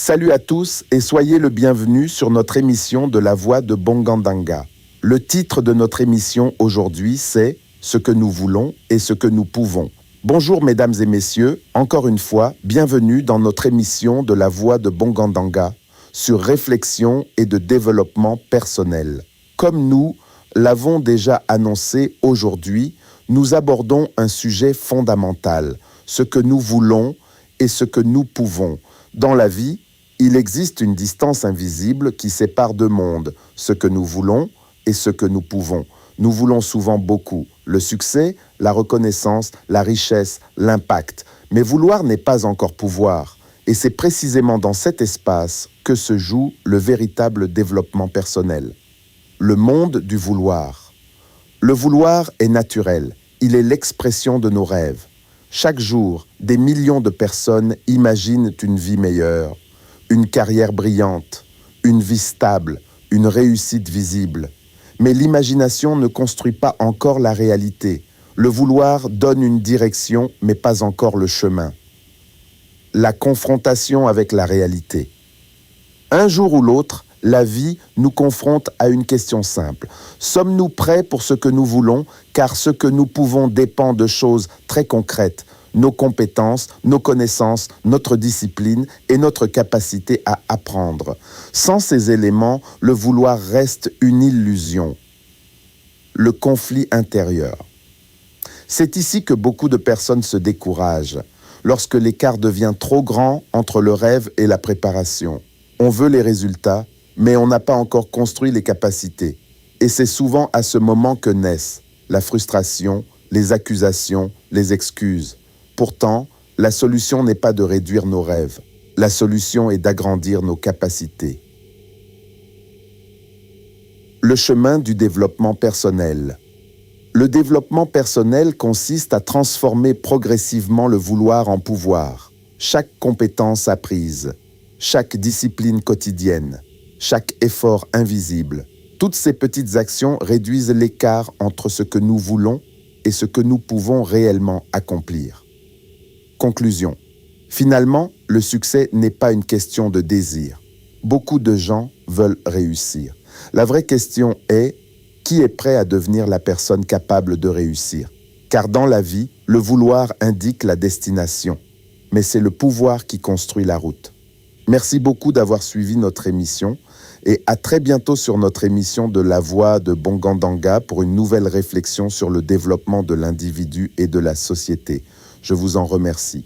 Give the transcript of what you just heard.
Salut à tous et soyez le bienvenu sur notre émission de la voix de Bongandanga. Le titre de notre émission aujourd'hui, c'est « Ce que nous voulons et ce que nous pouvons ». Bonjour mesdames et messieurs, encore une fois, bienvenue dans notre émission de la voix de Bongandanga sur réflexion et de développement personnel. Comme nous l'avons déjà annoncé aujourd'hui, nous abordons un sujet fondamental, ce que nous voulons et ce que nous pouvons. Dans la vie, il existe une distance invisible qui sépare deux mondes, ce que nous voulons et ce que nous pouvons. Nous voulons souvent beaucoup, le succès, la reconnaissance, la richesse, l'impact. Mais vouloir n'est pas encore pouvoir. Et c'est précisément dans cet espace que se joue le véritable développement personnel. Le monde du vouloir. Le vouloir est naturel, il est l'expression de nos rêves. Chaque jour, des millions de personnes imaginent une vie meilleure, une carrière brillante, une vie stable, une réussite visible. Mais l'imagination ne construit pas encore la réalité. Le vouloir donne une direction, mais pas encore le chemin. La confrontation avec la réalité. Un jour ou l'autre, la vie nous confronte à une question simple. Sommes-nous prêts pour ce que nous voulons, car ce que nous pouvons dépend de choses très concrètes, nos compétences, nos connaissances, notre discipline et notre capacité à apprendre. Sans ces éléments, le vouloir reste une illusion. Le conflit intérieur. C'est ici que beaucoup de personnes se découragent, lorsque l'écart devient trop grand entre le rêve et la préparation. On veut les résultats, mais on n'a pas encore construit les capacités. Et c'est souvent à ce moment que naissent la frustration, les accusations, les excuses. Pourtant, la solution n'est pas de réduire nos rêves. La solution est d'agrandir nos capacités. Le chemin du développement personnel. Le développement personnel consiste à transformer progressivement le vouloir en pouvoir. Chaque compétence apprise, chaque discipline quotidienne, chaque effort invisible. Toutes ces petites actions réduisent l'écart entre ce que nous voulons et ce que nous pouvons réellement accomplir. Conclusion. Finalement, le succès n'est pas une question de désir. Beaucoup de gens veulent réussir. La vraie question est, qui est prêt à devenir la personne capable de réussir? Car dans la vie, le vouloir indique la destination, mais c'est le pouvoir qui construit la route. Merci beaucoup d'avoir suivi notre émission et à très bientôt sur notre émission de la voix de Bongandanga pour une nouvelle réflexion sur le développement de l'individu et de la société. Je vous en remercie.